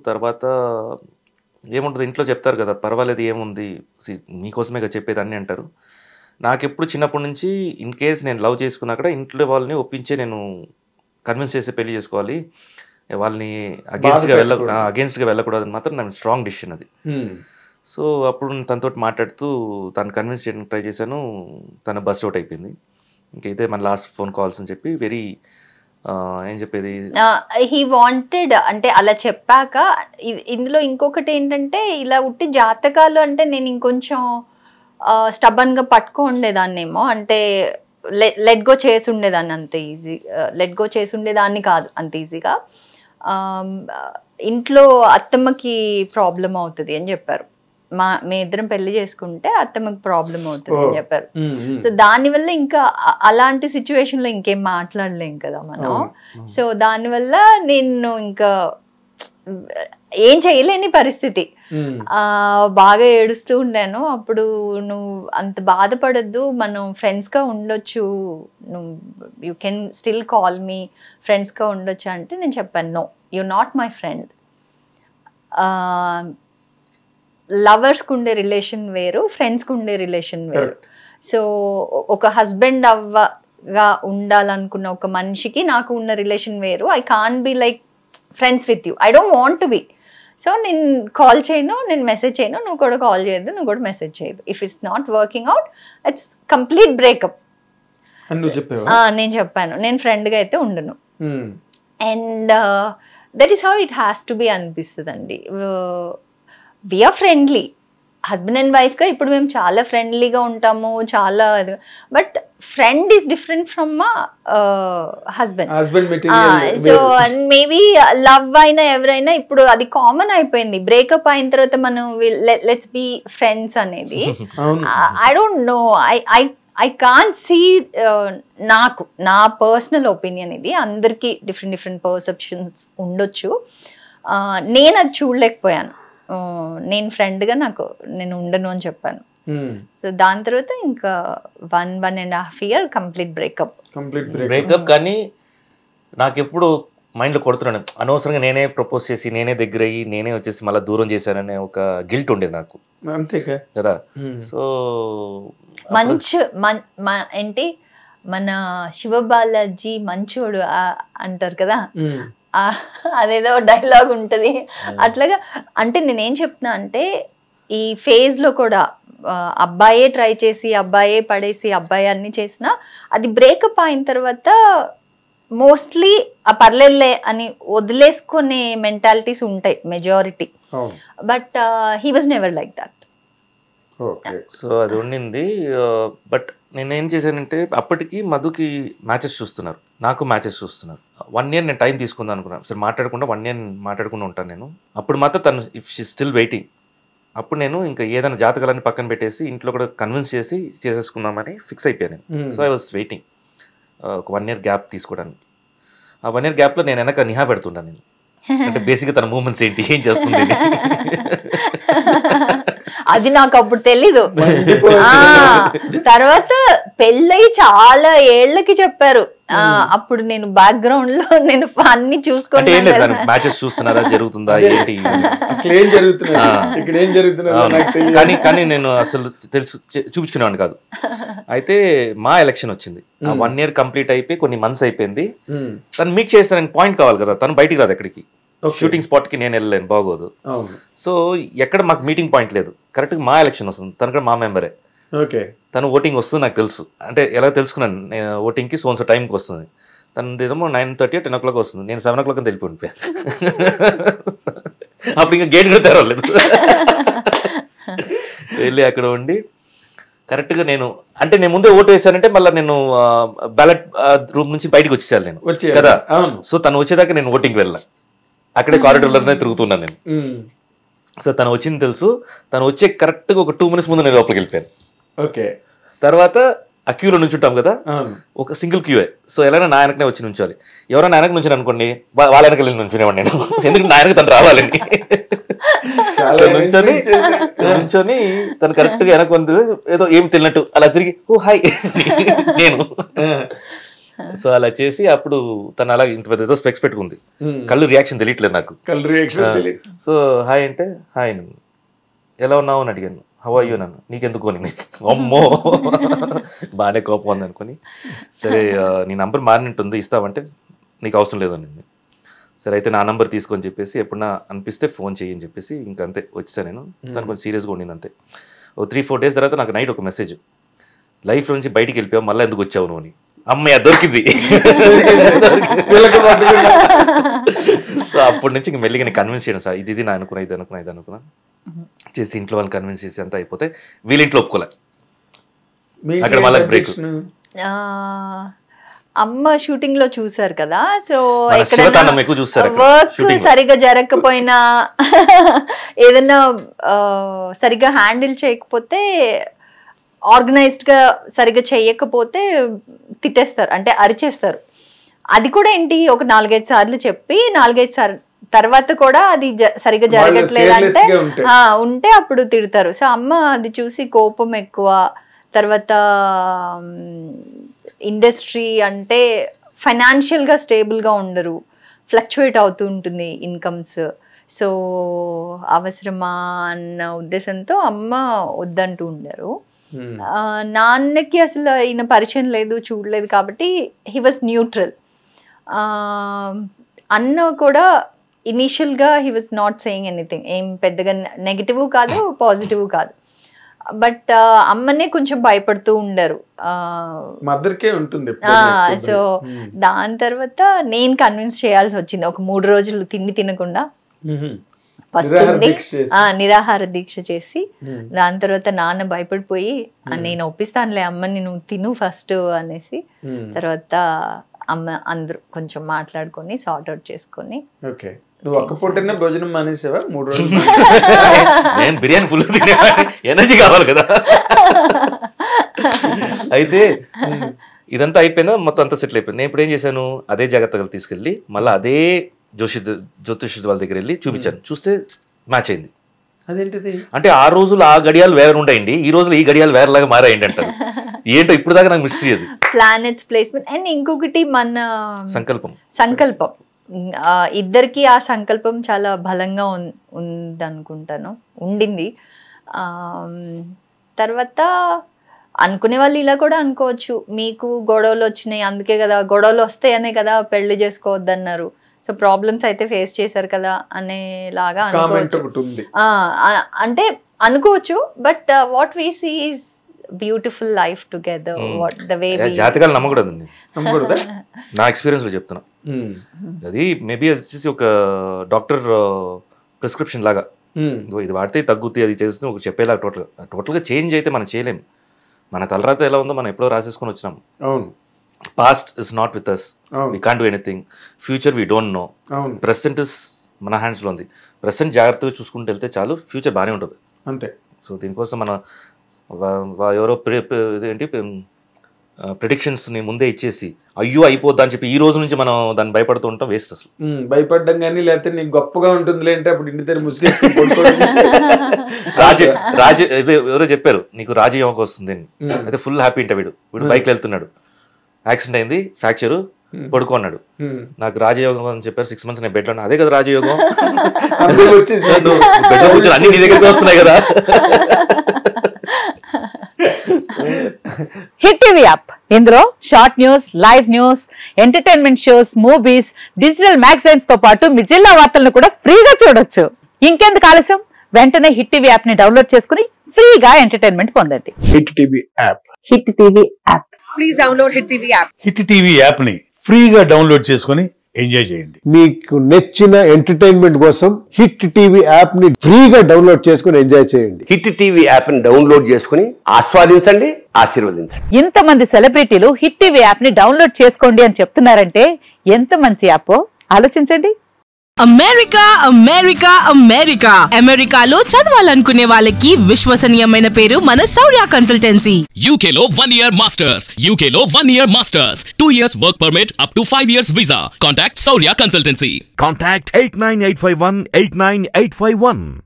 తర్వాత ఏముంటది ఇంట్లో చెప్తారు కదా! పర్వాలేదు ఏముంది మీకోసమే కదా చెప్పేది అన్నీ అంటారు. నాకెప్పుడు చిన్నప్పటి నుంచి ఇన్ కేస్ నేను లవ్ చేసుకున్నా కూడా ఇంట్లో వాళ్ళని ఒప్పించే నేను కన్విన్స్ చేసి పెళ్లి చేసుకోవాలి. వాళ్ళని అగెన్స్ట్‌గా వెళ్ళకూడదని మాత్రం నా స్ట్రాంగ్ డిసిషన్ అది. సో, అప్పుడు తనతోటి మాట్లాడుతూ తను కన్విన్స్ చేయడానికి ట్రై చేశాను. తను బస్ట్ ఔట్ అయిపోయింది. ఇంకైతే మన లాస్ట్ ఫోన్ కాల్స్ అని చెప్పి ఏం చెప్పేది హీ వాంటెడ్ అంటే అలా చెప్పాక ఇందులో ఇంకొకటి ఏంటంటే ఇలా ఉట్టి జాతకాలు అంటే నేను ఇంకొంచెం స్టబన్గా పట్టుకుండేదాన్నేమో అంటే లెట్ గో చేసి ఉండేదాన్ని అంత ఈజీ లెట్ గో చేసి ఉండేదాన్ని కాదు అంత ఈజీగా. ఇంట్లో అత్తమ్మకి ప్రాబ్లం అవుతుంది అని చెప్పారు. మీ ఇద్దరం పెళ్లి చేసుకుంటే అత్తమ్మకి ప్రాబ్లం అవుతుంది అని చెప్పారు. సో దానివల్ల ఇంకా అలాంటి సిచ్యువేషన్ లో ఇంకేం మాట్లాడలేం కదా మనం. సో దానివల్ల నేను ఇంకా ఏం చేయలేని పరిస్థితి. బాగా ఏడుస్తూ ఉండాను. అప్పుడు నువ్వు అంత బాధపడద్దు, మనం ఫ్రెండ్స్ గా ఉండొచ్చు, నువ్వు you can still call me friends గా ఉండొచ్చు అంటే నేను చెప్పాను no, you not my friend. లవర్స్కి ఉండే రిలేషన్ వేరు, ఫ్రెండ్స్కి ఉండే రిలేషన్ వేరు. సో ఒక హస్బెండ్ అవ్వగా ఉండాలనుకున్న ఒక మనిషికి నాకు ఉన్న రిలేషన్ వేరు. I can't be like friends with you, I don't want to be. So నేను కాల్ చేయను, నేను మెసేజ్ చేయను, నువ్వు కూడా కాల్ చేయొద్దు, నువ్వు కూడా మెసేజ్ చేయదు. If it's not working out it's complete breakup. నేను చెప్పాను, నేను ఫ్రెండ్గా అయితే ఉండను. And that is how it has to be అనిపిస్తుంది అండి. వీఆర్ ఫ్రెండ్లీ, హస్బెండ్ అండ్ వైఫ్గా ఇప్పుడు మేము చాలా ఫ్రెండ్లీగా ఉంటాము, చాలా. But friend is different from husband. So maybe love అయినా ఎవరైనా ఇప్పుడు అది కామన్ అయిపోయింది. బ్రేకప్ అయిన తర్వాత మనం లెట్స్ బి ఫ్రెండ్స్ అనేది I don't know, I can't see. నాకు నా పర్సనల్ ఒపీనియన్ ఇది, అందరికీ డిఫరెంట్ పర్సెప్షన్స్ ఉండొచ్చు. నేను అది చూడలేకపోయాను. నేను ఫ్రెండ్గా నేను ఉండను అని చెప్పాను. సో దాని తర్వాత ఇంకా 1.5 year కంప్లీట్ బ్రేకప్. కానీ నాకెప్పుడు మైండ్లో కొడుతున్నాను, అనవసరంగా నేనే ప్రపోజ్ చేసి నేనే దగ్గర అయ్యి నేనే వచ్చేసి మళ్ళీ దూరం చేశాననే ఒక గిల్ట్ ఉండేది నాకు. అంతే కదా. సో ఏంటి మన శివబాలాజీ మంచోడు అంటారు కదా, అదేదో డైలాగ్ ఉంటుంది అట్లాగా. అంటే నేనేం చెప్తున్నా అంటే ఈ ఫేజ్ లో కూడా అబ్బాయే ట్రై చేసి అబ్బాయే పడేసి అబ్బాయి అన్ని చేసినా అది బ్రేకప్ అయిన తర్వాత మోస్ట్లీ ఆ పర్లేదులే అని వదిలేసుకునే మెంటాలిటీస్ ఉంటాయి majority. But he was never like that. So అది ఉండింది. బట్ నేనేం చేశానంటే అప్పటికి మధుకి మ్యాచెస్ చూస్తున్నారు, నాకు మ్యాచెస్ చూస్తున్నారు. 1 year నేను టైం తీసుకుందాం అనుకున్నాను. సరే మాట్లాడకుండా 1 year మాట్లాడుకుంటూ ఉంటాను నేను. అప్పుడు మాత్రం తను ఇఫ్ షీ స్టిల్ వెయిటింగ్, అప్పుడు నేను ఇంకా ఏదైనా జాతకాలన్నీ పక్కన పెట్టేసి ఇంట్లో కూడా కన్విన్స్ చేసి చేసేసుకుందామని ఫిక్స్ అయిపోయాను. సో ఐ వాజ్ వెయిటింగ్ ఒక 1 year గ్యాప్ తీసుకోవడానికి. ఆ 1 year గ్యాప్లో నేను వెనక నిహా పెడుతున్నాను నేను, అంటే బేసిక్గా తన మూమెంట్స్ ఏంటి, ఏం చేస్తుంది. అది నాకు అప్పుడు తెలీదు. తర్వాత పెళ్ళై చాలా ఏళ్ళకి చెప్పారు. అప్పుడు నేను బ్యాక్గ్రౌండ్ లో నేను అన్ని చూసుకుంటాను. మ్యాచెస్ చూస్తున్నారా, జరుగుతుందా ఏంటి, కానీ నేను అసలు చూపించుకునేవాడిని కాదు. అయితే మా ఎలక్షన్ వచ్చింది, 1 year కంప్లీట్ అయిపోయి కొన్ని మంత్స్ అయిపోయింది. తను మీట్ చేస్తానని పాయింట్ కావాలి కదా, తను బయటికి రాదు ఎక్కడికి, షూటింగ్ స్పాట్ కి నేను వెళ్ళలేను, బాగోదు. సో ఎక్కడ మాకు మీటింగ్ పాయింట్ లేదు. కరెక్ట్గా మా ఎలక్షన్ వస్తుంది, తను కూడా మా మెంబరే. తను ఓటింగ్ వస్తుంది నాకు తెలుసు, అంటే ఎలా తెలుసుకున్నాను, నేను ఓటింగ్కి సోన్సో టైంకి వస్తుంది. తనదేమో 9:30 10 o'clock వస్తుంది. నేను 7 o'clock అని తెలిపిపోయాను. అప్పుడు ఇంకా గేట్ కూడా తెరవలేదు. వెళ్ళి అక్కడ ఉండి కరెక్ట్గా నేను ముందే ఓటు వేసానంటే మళ్ళీ నేను బ్యాలెట్ రూమ్ నుంచి బయటకు వచ్చేసాను నేను కదా. సో తను వచ్చేదాకా నేను ఓటింగ్కి వెళ్ళా, అక్కడే కారిడార్లోనే తిరుగుతున్నాను నేను. సో తను వచ్చింది తెలుసు, తను వచ్చే కరెక్ట్గా ఒక 2 minutes ముందు నేను లోపలికి వెళ్ళిపోయాను. తర్వాత ఆ క్యూలో నుంచుంటాం కదా, ఒక సింగిల్ క్యూఏ. సో ఎలాగైనా నా వెనకనే వచ్చి నుంచోవాలి. ఎవరైనా వెనక నుంచి అనుకోండి, వాళ్ళ వెనక వెళ్ళి నుంచునేవాడు నేను, ఎందుకంటే నా వెనక తను రావాలండి. నుంచొని తను కరెక్ట్గా వెనక ఏదో ఏమి తెలియనట్టు అలా తిరిగి ఓ హాయ్ నేను సో అలా చేసి అప్పుడు తను అలా ఇంత పెద్ద ఏదో స్పెక్స్ పెట్టుకుంది, కళ్ళు రియాక్షన్ తెలియట్లేదు నాకు. సో హాయ్ అంటే హాయ్, ఎలా ఉన్నావు అని అడిగాను. హౌ ఆర్ యూ నన్ను, నీకెందుకు అని. అమ్మో బాగానే కోపం ఉంది అనుకుని, సరే నీ నంబర్ మారినట్టుంది ఇస్తావంటే నీకు అవసరం లేదని. సరే అయితే నా నంబర్ తీసుకొని చెప్పేసి ఎప్పుడన్నా అనిపిస్తే ఫోన్ చేయని చెప్పేసి ఇంకా అంతే వచ్చేసాను నేను. తను కొంచెం సీరియస్గా ఉండింది అంతే. ఓ 3-4 days తర్వాత నాకు నైట్ ఒక మెసేజ్, లైఫ్ నుంచి బయటికి వెళ్ళిపోయావు మళ్ళీ ఎందుకు వచ్చావు నువ్వు అని. అమ్మయ్య దొరికింది. సో అప్పటి నుంచి ఇంక మెల్లిగా నేను కన్విన్స్ చేయను, సార్ ఇది నా అనుకున్నా, ఇది అనుకున్నా చేసి ఇంట్లో వాళ్ళని కన్విన్స్ చేసి అంతా అయిపోతే వీళ్ళ ఇంట్లో ఒప్పుకోలే. అక్కడ మళ్ళీ బ్రేక్. అమ్మ షూటింగ్ లో చూసారు కదా, సో వర్క్ సరిగా జరగకపోయినా ఏదైనా సరిగా హ్యాండిల్ చేయకపోతే, ఆర్గనైజ్డ్ గా సరిగా చేయకపోతే తిట్టేస్తారు, అంటే అరిచేస్తారు. అది కూడా ఏంటి, ఒక 4-5 సార్లు చెప్పి 4-5 సార్లు తర్వాత కూడా అది సరిగా జరగట్లేదు అంటే ఉంటే అప్పుడు తిడతారు. సో అమ్మ అది చూసి కోపం ఎక్కువ. తర్వాత ఇండస్ట్రీ అంటే ఫైనాన్షియల్గా స్టేబుల్గా ఉండరు, ఫ్లక్చువేట్ అవుతూ ఉంటుంది ఇన్కమ్స్. సో అవసరమా అన్న ఉద్దేశంతో అమ్మ వద్దంటూ ఉండరు. నాన్నకి అసలు ఈయన పరిచయం లేదు, చూడలేదు కాబట్టి హీ వాజ్ న్యూట్రల్. అన్న కూడా ఇనీషియల్గా he was not saying anything, ఏం పెద్దగా నెగిటివ్ కాదు పాజిటివ్ కాదు. బట్ అమ్మనే కొంచెం భయపడుతూ ఉండరు. సో దాని తర్వాత నేను కన్విన్స్ చేయాల్సి వచ్చింది. ఒక 3 రోజులు తిండి తినకుండా ఫస్ట్ నిరాహార దీక్ష చేసి, దాని తర్వాత నాన్న భయపడిపోయి నేను ఒప్పిస్తానులే అమ్మని, నువ్వు తిను ఫస్ట్ అనేసి, తర్వాత అమ్మ అందరూ కొంచెం మాట్లాడుకొని సార్ట్ అవుట్ చేసుకొని. నువ్వు ఒక్క పూటనే భోజనం మానేసావా 3 రోజులు? నేను బిర్యానీ ఫుల్ ఎనర్జీ కావాలి కదా. అయితే ఇదంతా అయిపోయిందా, మొత్తం అంతా సెటిల్ అయిపోయింది. నేను ఇప్పుడు ఏం చేశాను, అదే జాగ్రత్తగా తీసుకెళ్ళి మళ్ళీ అదే జ్యోతిష్ వాళ్ళ దగ్గర వెళ్ళి చూపించాను. చూస్తే మ్యాచ్ అయింది. అదేంటిది అంటే ఆ రోజులు ఆ గడియాలు వేరే ఉంటాయండి, ఈ రోజులు ఈ గడియాలు వేరేలాగా మారాయండి అంటారు. ఏంటో ఇప్పుడు దాకా నాకు మిస్టరీ అది. ప్లానెట్స్ ప్లేస్మెంట్ అండ్ ఇంకొకటి మన సంకల్పం ఇద్దరికి ఆ సంకల్పం చాలా బలంగా ఉందనుకుంటాను, ఉండింది. తర్వాత అనుకునే వాళ్ళు ఇలా కూడా అనుకోవచ్చు, మీకు గొడవలు వచ్చినాయి అందుకే కదా, గొడవలు వస్తాయనే కదా పెళ్లి చేసుకోవద్దన్నారు, సో ప్రాబ్లమ్స్ అయితే ఫేస్ చేశారు కదా అనేలాగా అనుకోవచ్చు. అంటే అనుకోవచ్చు, but what we see is beautiful life together. What the way జాతకాలు నమ్మకూడదండి, నా ఎక్స్పీరియన్స్ లో చెప్తున్నా. అది మేబీ వచ్చేసి ఒక డాక్టర్ ప్రిస్క్రిప్షన్ లాగా, ఇది వాడితే తగ్గుతుంది అది చేస్తుంది ఒక చెప్పేలాగా. టోటల్గా చేంజ్ అయితే మనం చేయలేము. మన తలరాత ఎలా ఉందో మనం ఎప్పుడో రాసేసుకొని వచ్చినాం. Past is not with us, we can't do anything. Future we don't know. Present is మన హ్యాండ్స్లో ఉంది. ప్రెసెంట్ జాగ్రత్తగా చూసుకుంటూ వెళ్తే చాలు, ఫ్యూచర్ బాగానే ఉంటుంది అంతే. సో దీనికోసం మన ఎవరో ఏంటి ప్రిడిక్షన్స్ని ముందే ఇచ్చేసి అయ్యో అయిపోద్దా అని చెప్పి ఈ రోజు నుంచి మనం దాన్ని భయపడుతూ ఉంటాం, వేస్ట్ అసలు. భయపడ్డం కానీ లేకపోతే నీకు గొప్పగా ఉంటుంది అంటే అప్పుడు ఇంటి దగ్గర ముస్లిం ఎవరో చెప్పారు నీకు రాజయోగం వస్తుంది అని. అయితే ఫుల్ హ్యాపీ ఇంట వీడు బైక్లో వెళ్తున్నాడు, యాక్సిడెంట్ అయింది, ఫ్రాక్చర్, పడుకున్నాడు. నాకు రాజయోగం అని చెప్పారు. 6 months నేను బెడ్లో. అదే కదా రాజయోగం, అన్ని నీ దగ్గరికి వస్తున్నాయి కదా. హిట్ టీవీ యాప్, ఇందులో short news, live news, entertainment shows, movies, digital magazines తో పాటు మీ జిల్లా వార్తలను కూడా ఫ్రీగా చూడొచ్చు. ఇంకెందుకు ఆలస్యం, వెంటనే హిట్ టీవీ యాప్ ని డౌన్లోడ్ చేసుకుని ఫ్రీగా ఎంటర్టైన్మెంట్ పొందండి. Hit TV app, hit TV app, please download hit TV app. Hit TV app ని ఫ్రీగా డౌన్లోడ్ చేసుకుని ఎంజాయ్ చేయండి. మీకు నచ్చిన ఎంటర్టైన్మెంట్ కోసం హిట్ టీవీ యాప్ ని ఫ్రీగా డౌన్లోడ్ చేసుకుని ఎంజాయ్ చేయండి. హిట్ టీవీ యాప్ ని డౌన్లోడ్ చేసుకుని ఆస్వాదించండి, ఆశీర్వదించండి. ఇంతమంది సెలబ్రిటీలు హిట్ టీవీ యాప్ ని డౌన్లోడ్ చేసుకోండి అని చెప్తున్నారంటే ఎంత మంచి యాప్ ఆలోచించండి. అమెరికా అమెరికా అమెరికా అమెరికాలో చదవాలనుకునే వాళ్ళకి విశ్వసనీయమైన పేరు మన శౌర్య కన్సల్టెన్సీ. UK లో 1 year masters, UK లో 1 year masters, 2 years work permit up to 5 years visa. Contact Shaurya Consultancy. Contact 89851 89851.